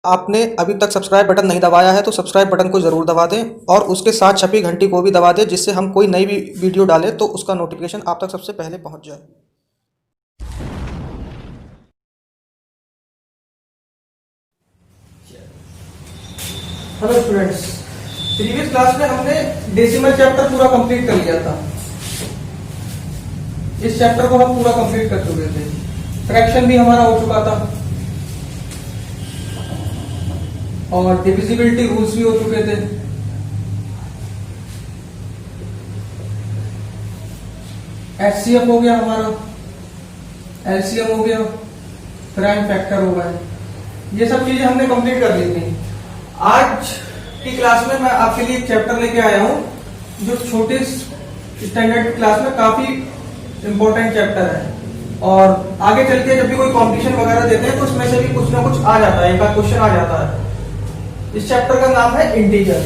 आपने अभी तक सब्सक्राइब बटन नहीं दबाया है तो सब्सक्राइब बटन को ज़रूर दबा दें और उसके साथ छपी घंटी को भी दबा दें, जिससे हम कोई नई भी वीडियो डालें तो उसका नोटिफिकेशन आप तक सबसे पहले पहुंच जाए। हेलो स्टूडेंट्स, प्रीवियस क्लास में हमने डेसिमल चैप्टर पूरा कंप्लीट कर लिया था। इस चैप्टर को हम पूरा कंप्लीट कर चुके थे। फ्रैक्शन भी हमारा हो चुका था और डिविजिबिलिटी रूल्स भी हो चुके थे। एचसीएफ हो गया हमारा, एलसीएम हो गया, प्राइम फैक्टर हो गया। ये सब चीजें हमने कंप्लीट कर ली थी। आज की क्लास में मैं आपके लिए एक चैप्टर लेके आया हूं जो छोटे स्टैंडर्ड की क्लास में काफी इंपॉर्टेंट चैप्टर है और आगे चल के जब भी कोई कॉम्पिटिशन वगैरह देते हैं तो उसमें से भी कुछ ना कुछ आ जाता है, एक आध क्वेश्चन आ जाता है। इस चैप्टर का नाम है इंटीजर।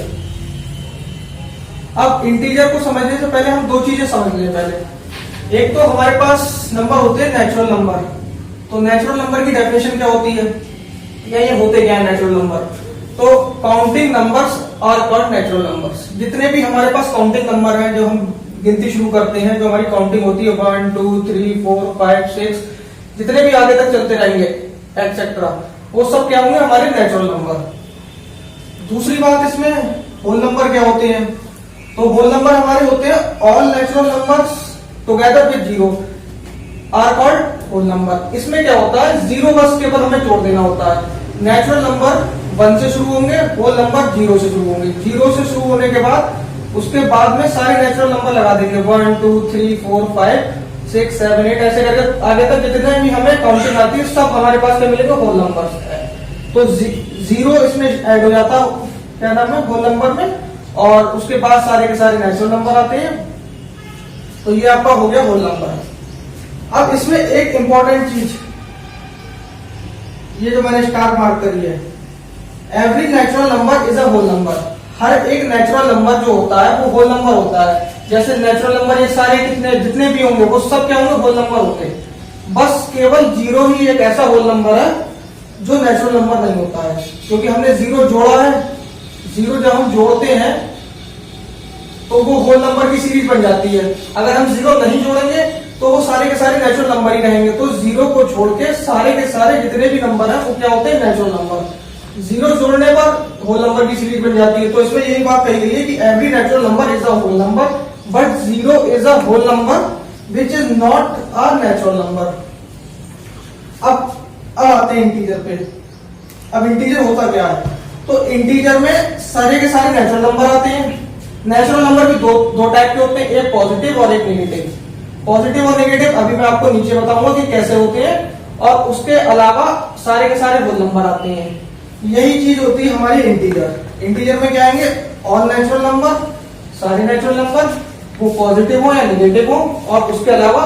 अब इंटीजर को समझने से पहले हम दो चीजें समझ लें। पहले एक तो हमारे पास नंबर होते हैं नेचुरल नंबर। तो नेचुरल नंबर की डेफिनेशन क्या होती है या ये होते क्या है नेचुरल नंबर? तो counting numbers are called natural numbers. जितने भी हमारे पास काउंटिंग नंबर हैं, जो हम गिनती शुरू करते हैं, जो हमारी काउंटिंग होती है 1 2 3 4 5 6, जितने भी आगे तक चलते रहेंगे एक्सेट्रा, वो सब क्या होंगे? हमारे नेचुरल नंबर। दूसरी बात, इसमें होल नंबर क्या होते हैं? तो होल नंबर हमारे होते हैं all natural numbers together with zero are called whole number. इसमें क्या होता है? जीरो बस केवल हमें जोड़ देना होता है। नेचुरल नंबर 1 से शुरू होंगे, होल नंबर 0 से शुरू होंगे। 0 से शुरू होने के बाद उसके बाद में सारे नेचुरल नंबर लगा देंगे 1 2 3 4 5 6 7 8, ऐसे करके आगे तक जितने भी हमें काउंटिंग आती है सब हमारे पास क्या मिलेगा? Whole number. तो 0 इसमें ऐड हो जाता है, क्या नाम है? होल नंबर में। और उसके बाद सारे के सारे नेचुरल नंबर आते हैं। तो ये आपका हो गया होल नंबर। अब इसमें एक इंपॉर्टेंट चीज, ये जो मैंने स्टार मार्क करी है, every natural number is a whole number. हर एक नेचुरल नंबर जो होता है वो होल नंबर होता है। जैसे नेचुरल नंबर ये सारे कितने जितने भी होंगे वो सब क्या होंगे? होल नंबर होते हैं। बस केवल 0 ही एक ऐसा होल नंबर है जो नेचुरल नंबर नहीं होता है, क्योंकि हमने 0 जोड़ा है। 0 जब हम जोड़ते हैं तो वो होल नंबर की सीरीज बन जाती है। अगर हम 0 नहीं जोड़ेंगे तो वो सारे के सारे नेचुरल नंबर ही रहेंगे। तो 0 को छोड़ के सारे के सारे जितने भी नंबर हैं वो क्या होते हैं? Natural number. 0 जोड़ने पर होल नंबर की सीरीज बन जाती है। तो इसमें यही बात कही गई है कि every natural number is a whole number but 0 is a whole number which is not a natural number. अब आते हैं इंटीजर पे। अब इंटीजर होता क्या है? तो इंटीजर में सारे के सारे नेचुरल नंबर आते हैं। नेचुरल नंबर भी दो टाइप के होते हैं, एक पॉजिटिव और एक नेगेटिव। पॉजिटिव और नेगेटिव अभी मैं आपको नीचे बताऊंगा कि कैसे होते हैं। और उसके अलावा सारे के सारे होल नंबर आते हैं। यही चीज होती है हमारी इंटीजर। इंटीजर में क्या आएंगे? ऑल नेचुरल नंबर, सारे नेचुरल नंबर, वो पॉजिटिव हो या नेगेटिव हो, और उसके अलावा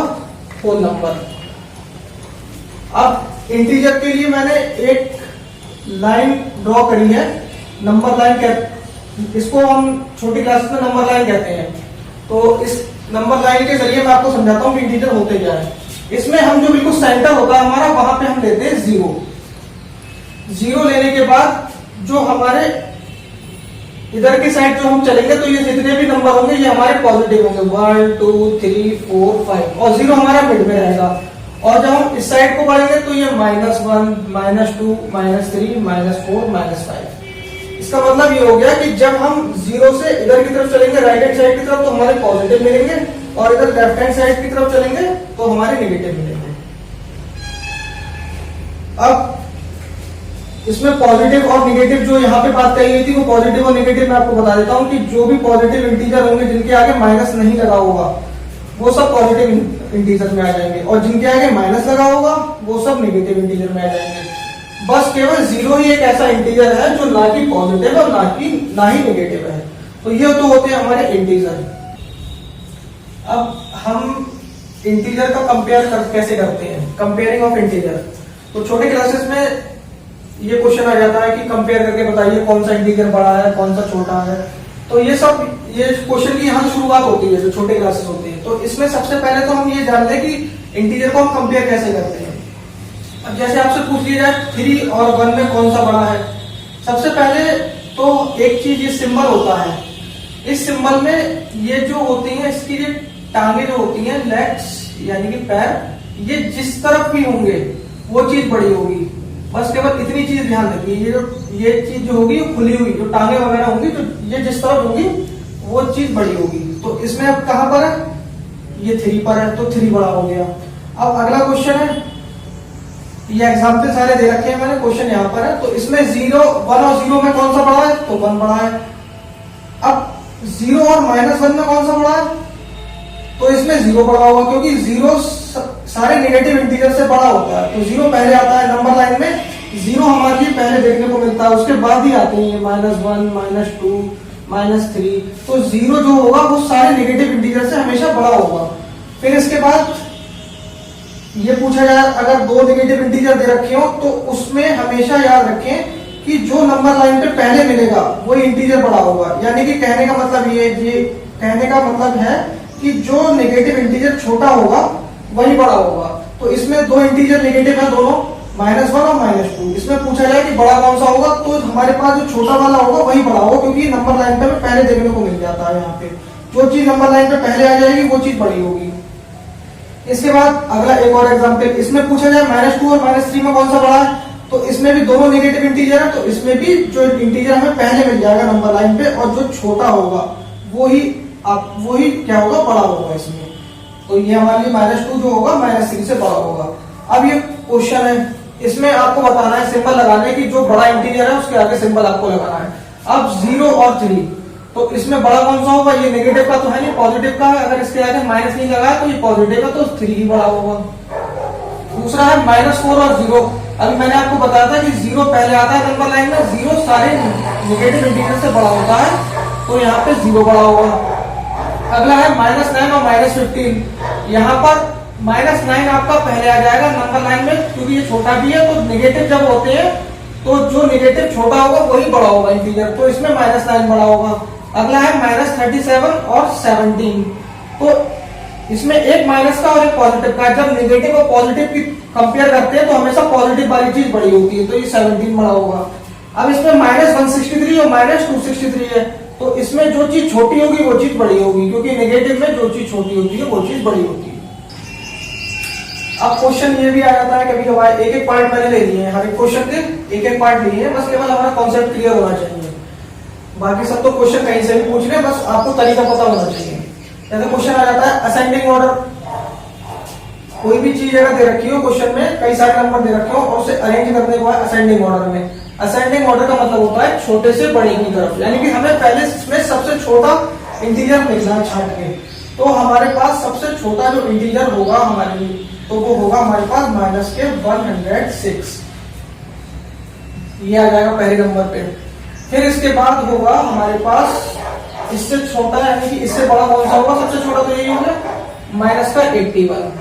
होल नंबर। अब इंटीजर के लिए मैंने एक लाइन ड्रॉ करी है, नंबर लाइन इसको हम छोटी क्लास में नंबर लाइन कहते हैं। तो इस नंबर लाइन के जरिए मैं आपको समझाता हूं कि इंटीजर होते क्या है। इसमें हम जो बिल्कुल सेंटर होता है हमारा, वहां पे हम लेते हैं 0। 0 लेने के बाद जो हमारे इधर की साइड जो हम चलेंगे तो ये जितने भी नंबर होंगे ये हमारे पॉजिटिव होंगे 1 2 3 4 5, और 0 हमारा मिड में रहेगा। और जब हम इस साइड को बढ़ेंगे तो ये -1 -2 -3 -4 -5। इसका मतलब ये हो गया कि जब हम 0 से इधर की तरफ चलेंगे, राइट हैंड साइड की तरफ, तो हमारे पॉजिटिव मिलेंगे, और इधर लेफ्ट हैंड साइड की तरफ चलेंगे तो हमारे नेगेटिव मिलेंगे। अब इसमें पॉजिटिव और नेगेटिव जो यहाँ पे बात कही गई थी, वो पॉजिटिव और नेगेटिव मैं आपको बता देता हूँ कि जो भी पॉजिटिव इंटीजर होंगे जिनके आगे माइनस नहीं लगा होगा वो सब पॉजिटिव इंटीजर में आ जाएंगे, और जिनके आगे माइनस लगा होगा वो सब नेगेटिव इंटीजर में आ जाएंगे। बस केवल 0 ही एक ऐसा इंटीजर है जो ना कि पॉजिटिव और ना ही नेगेटिव है। तो ये तो होते हैं हमारे इंटीजर। अब हम इंटीजर का कंपेयर कैसे करते हैं? Comparing of integer. तो छोटे क्लासेस में ये क्वेश्चन आ जाता है कि कंपेयर करके बताइए कौन सा इंटीजर बड़ा है, कौन सा छोटा है। तो ये क्वेश्चन की यहाँ शुरुआत होती है जो छोटे क्लासेस होते हैं। तो इसमें सबसे पहले तो हम ये जान लें कि इंटीजर को हम कंपेयर कैसे करते हैं। अब जैसे आपसे पूछ लिया जाए 3 और 1 में कौन सा बड़ा है, सबसे पहले तो एक चीज ये सिंबल होता है, इस सिंबल में ये जो होती है इसकी ये टांगे जो होती हैं लेग्स यानी कि पैर, ये जिस तरफ भी होंगे वो चीज बड़ी होगी। बस केवल इतनी चीज ध्यान रखिए, ये चीज जो होगी खुली हुई, जो टांगे वगैरह होंगी तो ये जिस तरफ होगी वो चीज बड़ी होगी। तो इसमें अब कहां पर है, ये 3 पर है तो 3 बड़ा हो गया। अब अगला क्वेश्चन है, ये एग्जाम्पल सारे दे रखे हैं मैंने, क्वेश्चन यहाँ पर है। तो इसमें 0, 1 और 0 में कौन सा बड़ा है, तो 1 बड़ा है। अब 0 और -1 में कौन सा बड़ा है, तो इसमें 0 बड़ा होगा, क्योंकि 0 सारे नेगेटिव इंटीजर से बड़ा होता है। तो 0 पहले आता है नंबर लाइन में, 0 हमारे लिए पहले देखने को मिलता है, उसके बाद ही आते हैं -1, -2, -3। तो 0 जो होगा वो सारे नेगेटिव इंटीजर से हमेशा बड़ा होगा। फिर इसके बाद ये पूछा जाए, अगर 2 नेगेटिव इंटीजर दे रखे हो तो उसमें हमेशा याद रखें कि जो नंबर लाइन पे पहले मिलेगा वो इंटीजर बड़ा होगा। यानी कि कहने का मतलब ये कहने का मतलब है कि जो नेगेटिव इंटीजर छोटा होगा वही बड़ा होगा। तो इसमें 2 इंटीजर नेगेटिव है दोनों, -1 और -2। इसमें पूछा जाए कि बड़ा कौन सा होगा, तो हमारे पास जो छोटा वाला होगा वही बड़ा होगा, क्योंकि नंबर लाइन पे पहले देखने को मिल जाता है। यहाँ पे जो चीज नंबर लाइन पे पहले आ जाएगी वो चीज बड़ी होगी। इसके बाद अगला एक और एग्जांपल, इसमें पूछा जाए -2 और -3 में कौन सा बड़ा है, तो इसमें भी दोनों नेगेटिव इंटीजर है, तो इसमें भी जो इंटीजर हमें पहले मिल जाएगा नंबर लाइन पे, और जो छोटा होगा वही क्या होगा, बड़ा होगा इसमें। तो ये हमारे लिए -2 जो होगा -3 से बड़ा होगा। अब ये क्वेश्चन है, इसमें आपको बताना है सिंबल लगाने की, जो बड़ा इंटीजर है उसके आगे सिंबल आपको लगाना है। अब 0 और 3, तो इसमें बड़ा कौन सा होगा, ये नेगेटिव का तो है नहीं, पॉजिटिव का है। अगर इसके आगे माइनस नहीं लगाया तो ये पॉजिटिव है, तो 3 ही बड़ा होगा। दूसरा है -4 और 0। अभी मैंने आपको बताया था कि 0 पहले आता है नंबर लाइन में, 0 सारे नेगेटिव इंटीजर से बड़ा होता है, तो यहाँ पे 0 बड़ा होगा। अगला है -9 और -15। यहाँ पर -9 आपका पहले आ जाएगा नंबर लाइन में, क्योंकि ये छोटा भी है, तो नेगेटिव जब होते हैं तो जो नेगेटिव छोटा होगा वही बड़ा होगा इंटीजर, तो इसमें -9 बड़ा होगा। अगला है -37 और 17। तो इसमें एक माइनस का और एक पॉजिटिव का, जब नेगेटिव और पॉजिटिव की कंपेयर करते हैं तो हमेशा पॉजिटिव वाली चीज बड़ी होती है, तो ये 17 बड़ा होगा। अब इसमें -163 और -263 है, तो इसमें जो चीज छोटी होगी वो चीज बड़ी होगी, क्योंकि नेगेटिव में जो चीज छोटी होती है वो चीज बड़ी होती है। अब क्वेश्चन ये भी आ जाता है कभी कभार, एक पार्ट मैंने ले लिए हैं, हर एक क्वेश्चन के एक पार्ट लिए हैं, बस केवल हमारा कॉन्सेप्ट क्लियर होना चाहिए। बाकी सब तो क्वेश्चन कहीं से भी पूछ रहे हैं, बस आपको तरीका पता होना चाहिए। जैसे क्वेश्चन आ जाता है असेंडिंग ऑर्डर, कोई भी चीज अगर दे रखी हो क्वेश्चन में, कई सारे नंबर दे रखे हो और उसे अरेंज करने को है असेंडिंग ऑर्डर में। असेंडिंग ऑर्डर का मतलब होता है छोटे से बड़े की तरफ, यानी कि हमें पहले इसमें सबसे छोटा इंटीजर लिखना है छांट के। तो हमारे पास सबसे छोटा जो इंटीजर होगा हमारे लिए, तो वो होगा हमारे पास -106, ये आ जाएगा पहले नंबर पे। फिर इसके बाद होगा हमारे पास इससे छोटा, यानी कि इससे बड़ा कौन सा होगा, सबसे छोटा तो यही होगा -81,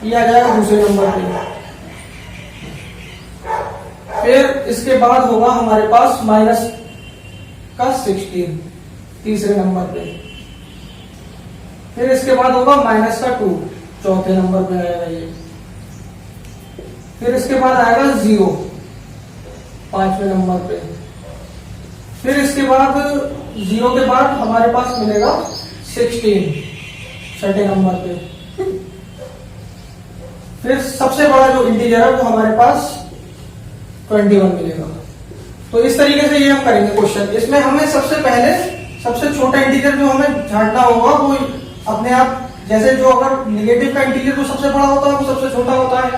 ये आ जाएगा दूसरे नंबर पे। फिर इसके बाद होगा हमारे पास -16 तीसरे नंबर पे। फिर इसके बाद होगा -2 चौथे नंबर पे आएगा ये। फिर इसके बाद आएगा 0 पांचवें नंबर पे। फिर इसके बाद 0 के बाद हमारे पास मिलेगा 16 छठे नंबर पे। फिर सबसे बड़ा जो इंटीजर है वो हमारे पास 21 मिलेगा। तो इस तरीके से ये हम करेंगे क्वेश्चन। इसमें हमें सबसे पहले सबसे छोटा इंटीजर जो हमें छांटना होगा वो अपने आप, जैसे जो अगर नेगेटिव का इंटीजर जो सबसे बड़ा होता है वो सबसे छोटा होता है,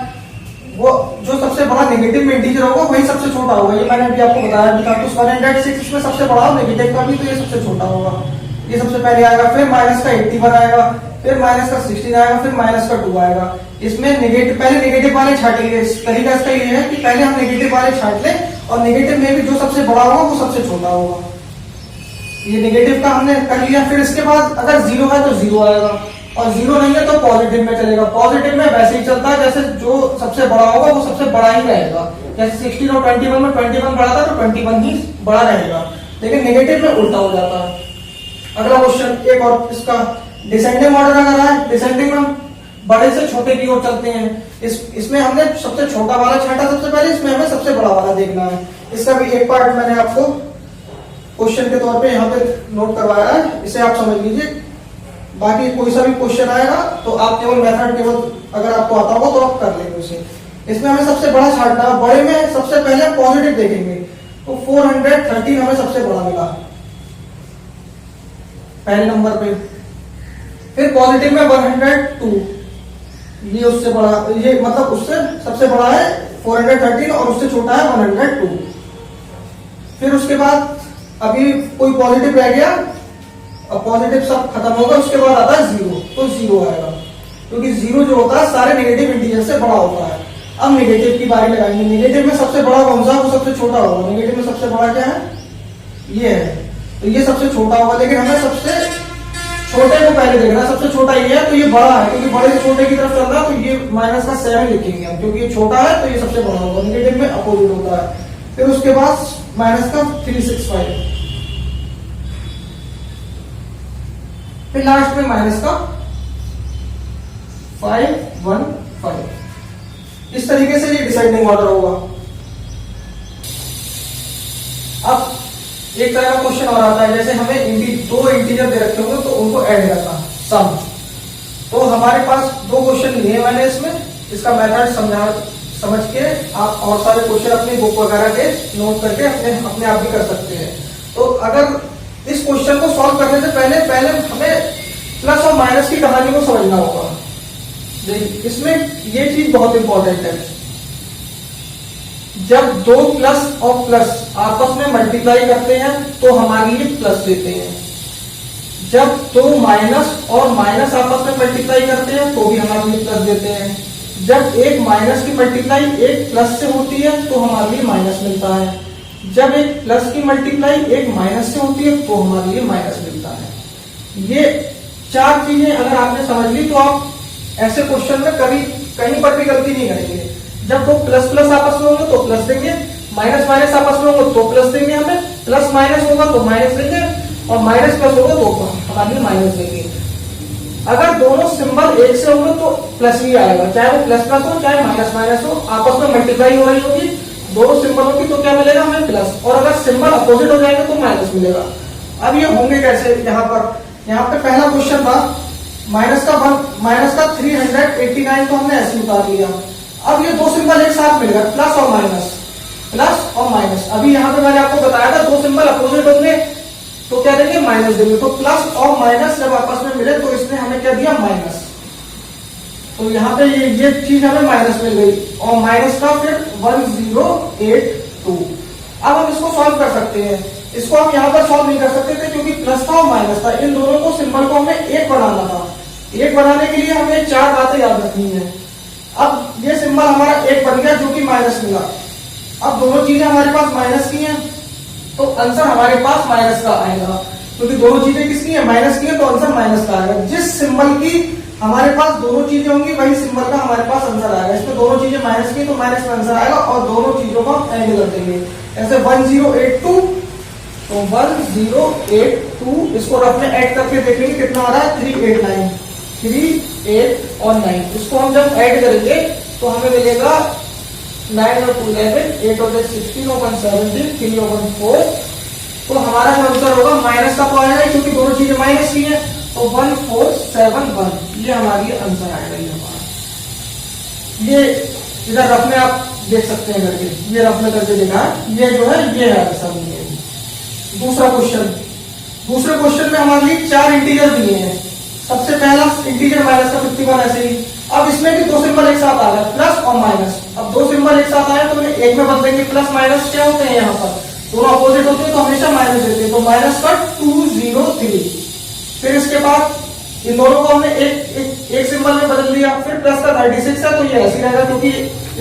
वो जो सबसे बड़ा नेगेटिव में इंटीजर होगा वही सबसे छोटा होगा। ये मैंने अभी आपको बताया भी था। तो 106 इसमें सबसे बड़ा हो, नेगेटिव का भी, तो ये सबसे छोटा होगा, ये सबसे पहले आएगा। फिर -81 आएगा, फिर -16 आएगा, फिर -2 आएगा। इसमें नेगेटिव, पहले नेगेटिव वाले छाटेंगे। तरीका इसका ये है कि पहले हम नेगेटिव वाले छाट लें और नेगेटिव में भी जो सबसे बड़ा होगा वो सबसे छोटा होगा। ये नेगेटिव का हमने कर लिया। फिर इसके बाद अगर 0 है तो 0 आएगा, और 0 नहीं है तो पॉजिटिव में चलेगा। पॉजिटिव में वैसे ही चलता है जैसे जो सबसे बड़ा होगा वो सबसे बड़ा ही रहेगा। जैसे 16 और 21 में 21 बड़ा था तो 21 ही बड़ा रहेगा, लेकिन नेगेटिव में उल्टा हो जाता है। अगला क्वेश्चन एक और, इसका डिसेंडिंग ऑर्डर अगर है, डिसेंडिंग में बड़े से छोटे की ओर चलते हैं। इसमें हमने सबसे छोटा वाला छाटा सबसे पहले, इसमें हमें सबसे बड़ा वाला देखना है। इसका भी एक पार्ट मैंने आपको क्वेश्चन के तौर पे यहाँ पे नोट करवाया है, इसे आप समझ लीजिए। बाकी कोई सा भी क्वेश्चन आएगा तो आप केवल मेथड केवल अगर आपको आता हो तो आप कर लेंगे उसे। इसमें हमें सबसे बड़ा छांटना है, बड़े में सबसे पहले पॉजिटिव देखेंगे तो 413 हमें सबसे बड़ा मिला पहले नंबर पे। फिर पॉजिटिव में 102, ये उससे बड़ा, ये मतलब उससे सबसे बड़ा है 413 और उससे छोटा है 102। फिर उसके बाद अभी कोई पॉजिटिव रह गया, अब पॉजिटिव सब खत्म होगा, उसके बाद आता है 0, तो 0 आएगा क्योंकि 0 जो होता है सारे नेगेटिव इंटीजर से बड़ा होता है। अब नेगेटिव की बारी लगाएंगे। नेगेटिव में सबसे बड़ा कौन सा, वो सबसे छोटा होगा। नेगेटिव में सबसे बड़ा क्या है, ये है, तो ये सबसे छोटा होगा, लेकिन हमें सबसे छोटे को पहले देखना है। सबसे छोटा ये है तो ये बड़ा है, क्योंकि बड़े से छोटे की तरफ चल रहा है तो ये माइनस का 7 लिखेंगे हम, क्योंकि ये छोटा है तो ये सबसे बड़ा होगा। नेगेटिव में अपोजिट होता है। फिर उसके बाद माइनस का 365, फिर लास्ट में माइनस का 515। इस तरीके से ये डिसाइडिंग ऑर्डर होगा। अब एक तरह का क्वेश्चन और आता है, जैसे हमें दो इंटीजर दे रखे होंगे तो उनको ऐड करना, सम। तो हमारे पास दो क्वेश्चन लिए मैंने इसमें, इसका मेथड समझ के आप और सारे क्वेश्चन अपनी बुक वगैरह के नोट करके अपने आप भी कर सकते हैं। तो अगर इस क्वेश्चन को सॉल्व करने से पहले हमें प्लस और माइनस की कहानी को समझना होगा। इसमें ये चीज बहुत इंपॉर्टेंट है। जब दो प्लस और प्लस आपस में मल्टीप्लाई करते हैं तो हमारे लिए प्लस देते हैं। जब दो माइनस और माइनस आपस में मल्टीप्लाई करते हैं तो भी हमारे लिए प्लस देते हैं। जब एक माइनस की मल्टीप्लाई एक प्लस से होती है तो हमारे लिए माइनस मिलता है। जब एक प्लस की मल्टीप्लाई एक माइनस से होती है तो हमारे लिए माइनस मिलता है। ये चार चीजें अगर आपने समझ ली तो आप ऐसे क्वेश्चन में कभी कहीं पर भी गलती नहीं करेंगे। जब दो प्लस प्लस आपस में होंगे तो प्लस देंगे, माइनस माइनस आपस में होंगे तो प्लस देंगे, हमें प्लस माइनस होगा तो माइनस देंगे, और माइनस प्लस होगा तो हमारे माइनस देंगे। अगर दोनों सिंबल एक से होंगे तो प्लस ही आएगा, चाहे वो प्लस प्लस हो चाहे माइनस माइनस हो, आपस में मल्टीप्लाई हो रही होगी दोनों सिंबलों की तो क्या मिलेगा हमें, प्लस। और अगर सिंबल अपोजिट हो जाएंगे तो माइनस मिलेगा। अब ये होंगे कैसे, यहाँ पे पहला क्वेश्चन था माइनस का 389 को हमने ऐसे उतार लिया। अब ये दो सिंबल एक साथ मिल गए, प्लस और माइनस। अभी यहाँ पे मैंने आपको बताया था दो सिंबल अपोजिट होंगे तो क्या देंगे, माइनस देंगे। तो प्लस और माइनस जब आपस में मिले तो इसने हमें क्या दिया, माइनस। तो यहाँ पे ये चीज हमें माइनस मिल गई, और माइनस का फिर 1082। अब हम इसको सॉल्व कर सकते हैं। इसको हम यहाँ पर सॉल्व नहीं कर सकते थे क्योंकि प्लस था और माइनस था, इन दोनों को सिंबल को हमें एक बनाना था। एक बनाने के लिए हमें चार बातें याद रखनी है। अब ये सिंबल हमारा एक बन गया जो कि माइनस मिला। अब दोनों चीजें हमारे पास माइनस की हैं तो आंसर हमारे पास माइनस का आएगा, क्योंकि दोनों चीजें किसकी है, माइनस की है, तो आंसर माइनस का आएगा। जिस सिंबल की हमारे पास दोनों चीजें होंगी वही सिंबल का हमारे पास आंसर आएगा। इसमें दोनों चीजें माइनस की तो माइनस का आंसर आएगा, और दोनों चीजों को हम ऐड कर देंगे। ऐसे 1082 तो 1082 इसको रफ में ऐड करके देखेंगे कितना आ रहा है, 389, 3, 8 और 9। इसको हम जब ऐड करेंगे तो हमें मिलेगा 9 और 2 11, 8 और 16 और 1 17, 3 और 1 4। तो हमारा जो आंसर होगा माइनस का तो आएगा क्योंकि दोनों चीजें माइनस की है, तो 1471 ये हमारी आंसर आएगा। ये हमारा ये इधर रफ में आप देख सकते हैं करके, ये रफ में करके देखा है, ये जो है ये है आंसर। दूसरे क्वेश्चन में हमारे लिए चार इंटीजर दिए हैं। सबसे पहला इंटीजर माइनस का 51 ऐसे ही। अब इसमें भी दो सिंबल एक साथ आ गए, प्लस और माइनस। अब दो सिंबल एक साथ आए तो उन्हें एक में बदलेंगे। प्लस माइनस क्या होते हैं, यहाँ पर दोनों अपोजिट होते हैं तो हमेशा माइनस देते हैं, तो माइनस का 203। फिर इसके बाद इन दोनों को हमने एक सिंबल में बदल दिया। फिर प्लस का 36 है तो ये ऐसे रहेगा क्योंकि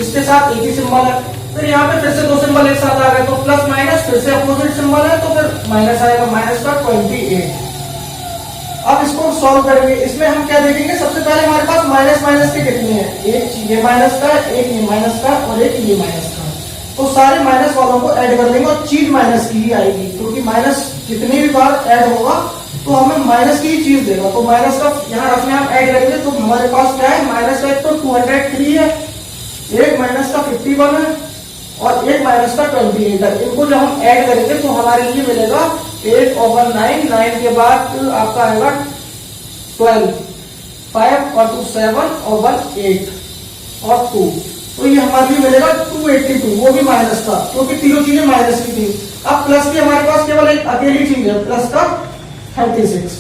इसके साथ एक ही सिंबल है। फिर यहाँ पे फिर से दो सिंबल एक साथ आ गए तो प्लस माइनस, फिर से अपोजिट सिंबल है तो फिर माइनस आएगा, माइनस का 28। अब इसको सॉल्व करेंगे। इसमें हम क्या देखेंगे, सबसे पहले हमारे पास माइनस के कितने हैं, एक ये माइनस का, एक ये माइनस का और एक ये माइनस का। तो सारे माइनस वालों को ऐड कर लेंगे और चीज माइनस की ही आएगी, क्योंकि माइनस जितनी भी बार ऐड होगा तो हमें माइनस की ही चीज देगा। तो माइनस का यहाँ रखने हम ऐड करेंगे तो हमारे पास क्या है, माइनस का एक तो 203 है, एक माइनस का 51 है, और एक माइनस का 28 है। इनको जब हम ऐड करेंगे तो हमारे लिए मिलेगा 8 और 9, 9 के बाद आपका आएगा 12, 5 और 2 7 और 1 8 और 2, तो ये हमारे लिए मिलेगा 282, वो भी माइनस का, क्योंकि तीनों चीजें माइनस की थी। अब प्लस की हमारे पास केवल एक अकेली चीज है, प्लस का 36।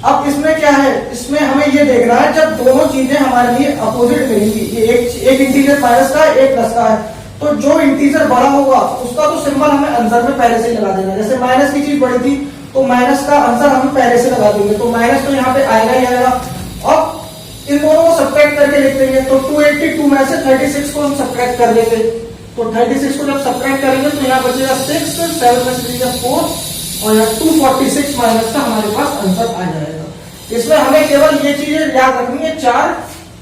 अब इसमें क्या है, इसमें हमें ये देखना है जब दोनों चीजें हमारे लिए अपोजिट मिलेंगी, ये एक इंटीजर माइनस का है, एक प्लस का है, तो जो इंटीजर बड़ा होगा उसका तो सिंबल हमें आंसर में पहले से लगा देना। जैसे माइनस की चीज बड़ी थी तो माइनस का आंसर हम पहले से लगा देंगे, तो माइनस तो यहाँ पे आएगा ही आएगा। अब इन दोनों को सब्ट्रैक्ट करके लिख देंगे, तो 282 में से 36 को हम सब्ट्रैक्ट कर देंगे, तो 36 को जब सब्ट्रैक्ट करेंगे तो यहाँ बचेगा 6, 7 में से 4 और यहाँ 246 माइनस का हमारे पास आंसर आ जाएगा। इसमें हमें केवल ये चीजें याद रखनी है 4।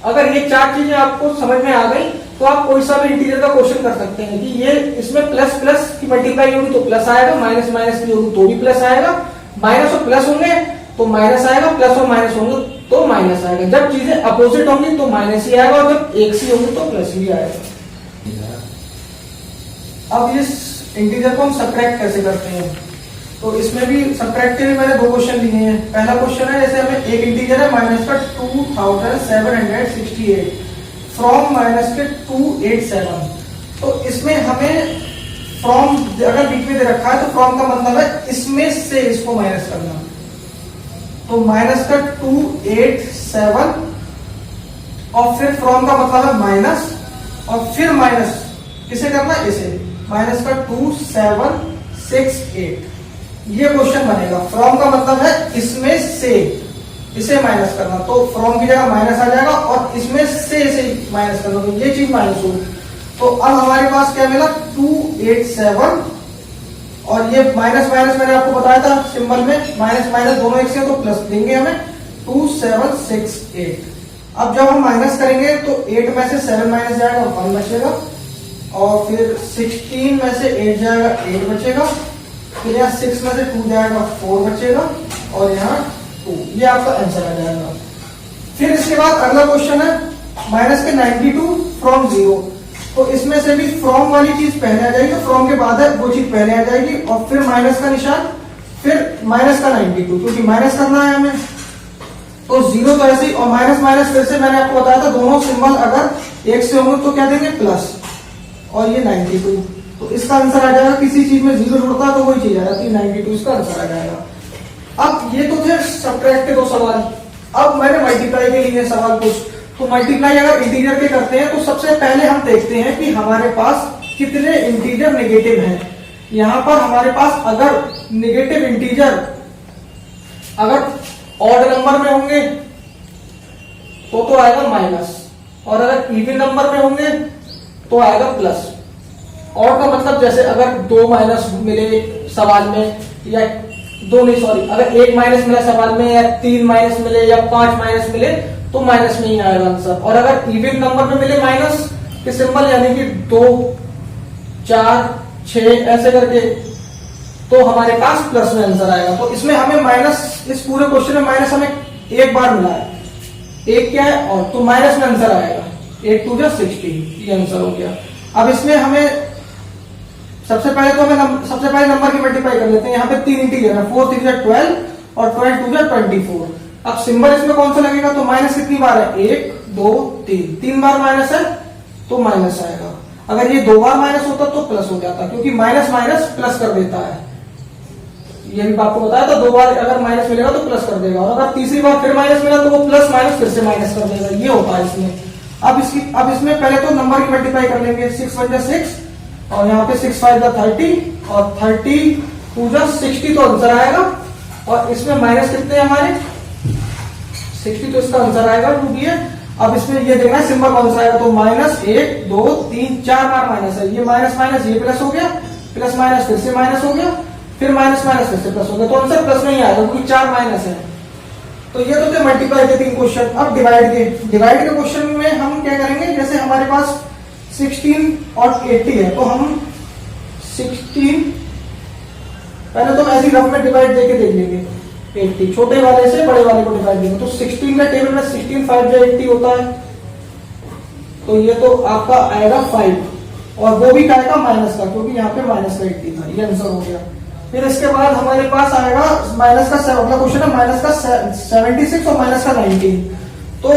अगर ये 4 चीजें आपको समझ में आ गई तो आप कोई सा भी इंटीजर का क्वेश्चन कर सकते हैं कि ये इसमें प्लस प्लस की मल्टीप्लाई होगी तो प्लस आएगा, माइनस माइनस की होगी तो भी प्लस आएगा, माइनस और प्लस होंगे तो माइनस आएगा, प्लस और माइनस होंगे तो माइनस आएगा। जब चीजें अपोजिट होंगी तो माइनस ही आएगा और जब एक सी होंगी तो प्लस ही आएगा। अब इस इंटीजर को हम सब्ट्रैक्ट कैसे करते हैं, तो इसमें भी सब्ट्रैक्ट के लिए मैंने 2 क्वेश्चन लिए हैं। पहला क्वेश्चन है, जैसे हमें एक इंटीजर है माइनस का 2768 फ्रॉम माइनस के 287, तो इसमें हमें फ्रॉम अगर बीच में दे रखा है तो फ्रॉम का मतलब है इसमें से इसको माइनस करना, तो माइनस का 287 और फिर फ्रॉम का मतलब है माइनस और फिर माइनस किसे करना, इसे माइनस का 2768, ये क्वेश्चन बनेगा। फ्रॉम का मतलब है इसमें से इसे माइनस करना, तो फ्रॉम की जगह माइनस आ जाएगा और इसमें से इसे माइनस करना, तो ये चीज माइनस होगी। तो अब हमारे पास क्या मिला 287 और ये माइनस माइनस मैंने आपको बताया था सिंबल में माइनस माइनस दोनों एक से, तो प्लस देंगे हमें 2768। अब जब हम माइनस करेंगे तो 8 में से 7 माइनस जाएगा 1 बचेगा और फिर 16 में से 8 जाएगा 8 बचेगा, फिर यहाँ 6 में से 2 जाएगा 4 बचेगा और यहाँ 2, ये आपका आंसर आ जाएगा। फिर इसके बाद अगला क्वेश्चन है माइनस के 92 फ्रॉम 0, तो इसमें से भी फ्रॉम वाली चीज पहले आ जाएगी, फ्रॉम के बाद है वो चीज पहले आ जाएगी और फिर माइनस का निशान, फिर माइनस का 92, क्योंकि माइनस करना है हमें, तो 0 तो ऐसे ही और माइनस माइनस फिर से मैंने आपको बताया था दोनों सिंबल अगर एक से होंगे तो क्या देंगे प्लस, और ये 92, तो इसका आंसर आ जाएगा। किसी चीज में 0 जुड़ता है तो वही चीज आ जाती है 92, इसका आंसर आ जाएगा। अब ये तो थे सब्ट्रैक्ट के 2 सवाल। अब मैंने मल्टीप्लाई के लिए सवाल कुछ, तो मल्टीप्लाई अगर इंटीजर के करते हैं तो सबसे पहले हम देखते हैं कि हमारे पास कितने इंटीजर नेगेटिव हैं। यहां पर हमारे पास अगर नेगेटिव इंटीजर अगर ऑड नंबर में होंगे तो आएगा माइनस, और अगर इवन नंबर में होंगे तो आएगा प्लस। ऑड का मतलब जैसे अगर 2 माइनस मिले सवाल में, या 2 नहीं सॉरी, अगर 1 माइनस मिला सवाल में, या 3 माइनस मिले या 5 माइनस मिले तो माइनस में ही आएगा आंसर। और अगर इवन नंबर में मिले माइनस के सिंबल यानी कि 2 4 6 ऐसे करके, तो हमारे पास प्लस में आंसर आएगा। तो इसमें हमें माइनस, इस पूरे क्वेश्चन में माइनस हमें एक बार मिला है, एक क्या है और, तो माइनस में आंसर आएगा। 8 2 16, ये आंसर हो गया। अब इसमें हमें सबसे पहले तो हमें सबसे पहले नंबर की मल्टीप्लाई कर लेते हैं। यहाँ पे 3 इंटीजर है, 4 3 12 और 12 2 24। अब सिंबल इसमें कौन सा लगेगा, तो माइनस कितनी बार है, 1 2 3 बार माइनस है तो माइनस आएगा। अगर ये 2 बार माइनस होता तो प्लस हो जाता, क्योंकि माइनस माइनस प्लस कर देता है। ये भी आपको बताया था, 2 बार अगर माइनस मिलेगा तो प्लस कर देगा, और अगर तीसरी बार फिर माइनस मिला तो वो प्लस माइनस फिर से माइनस कर देगा, ये होता है इसमें। अब इसमें पहले तो नंबर की मल्टीप्लाई कर लेंगे, 6 1 6 और यहाँ पे 6 5 30 और 30 2 60, तो आंसर आएगा। और इसमें माइनस कितने हमारे 60, तो इसका आंसर आएगा 2 भी है। अब इसमें ये देखना है सिंबल कौन सा आएगा, तो माइनस 1 2 3 4 बार माइनस है, ये माइनस माइनस ये प्लस हो गया, प्लस माइनस फिर से माइनस हो गया, फिर माइनस माइनस फिर से प्लस हो गया, तो आंसर प्लस में ही आएगा क्योंकि 4 माइनस है। तो ये तो थे मल्टीप्लाई के 3 क्वेश्चन। अब डिवाइड के क्वेश्चन में हम क्या करेंगे, जैसे हमारे पास 16 और 80 है, तो हम 16 पहले तो ऐसी रफ में डिवाइड देके देख लेंगे, 80 छोटे वाले से बड़े वाले को डिवाइड देंगे, तो 16 का टेबल में 16 5 जो 80 होता है, तो ये तो आपका आएगा 5 और वो भी क्या आएगा माइनस का, क्योंकि यहाँ पे माइनस का 80 था। ये आंसर हो गया। फिर इसके बाद हमारे पास आएगा माइनस का अगला क्वेश्चन है माइनस का 76 और माइनस का 19। तो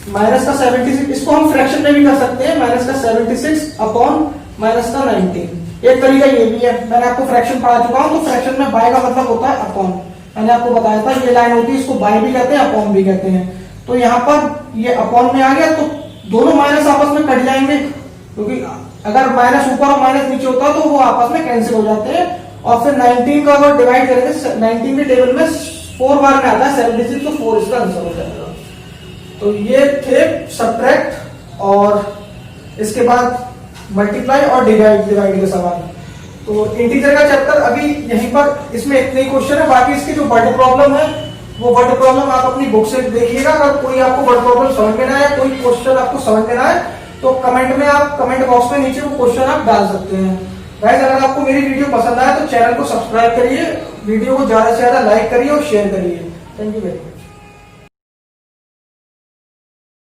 माइनस का 76 इसको हम फ्रैक्शन में भी कर सकते हैं, माइनस का 76 अपॉन माइनस का 19। एक तरीका ये भी है, मैंने आपको फ्रैक्शन पढ़ा चुका हूं। तो फ्रैक्शन में बाय का मतलब होता है अपॉन, मैंने आपको बताया था। ये लाइन होती है, इसको बाय भी कहते हैं अपॉन भी कहते हैं। तो यहाँ पर ये अपॉन में आ गया, तो दोनों माइनस आपस में कट जाएंगे, क्योंकि अगर माइनस ऊपर और माइनस नीचे होता तो वो आपस में कैंसिल हो जाते हैं। और फिर 19 का अगर डिवाइड करेंगे, 19 के टेबल में 4 बार में आता है 76, तो 4 इसका आंसर हो जाएगा। तो ये थे सब्ट्रैक्ट और इसके बाद मल्टीप्लाई और डिवाइड के सवाल। तो इंटीजर का चैप्टर अभी यहीं पर इसमें इतने ही क्वेश्चन है। बाकी इसकी जो वर्ड प्रॉब्लम है वो वर्ड प्रॉब्लम आप अपनी बुक से देखिएगा। अगर कोई आपको वर्ड प्रॉब्लम समझ में ना आए, कोई क्वेश्चन आपको समझ में ना आए, तो कमेंट में आप कमेंट बॉक्स में नीचे वो क्वेश्चन आप डाल सकते हैं। गाइस, अगर आपको मेरी वीडियो पसंद आए तो चैनल को सब्सक्राइब करिए, वीडियो को ज्यादा से ज्यादा लाइक करिए और शेयर करिए। Thank you very much.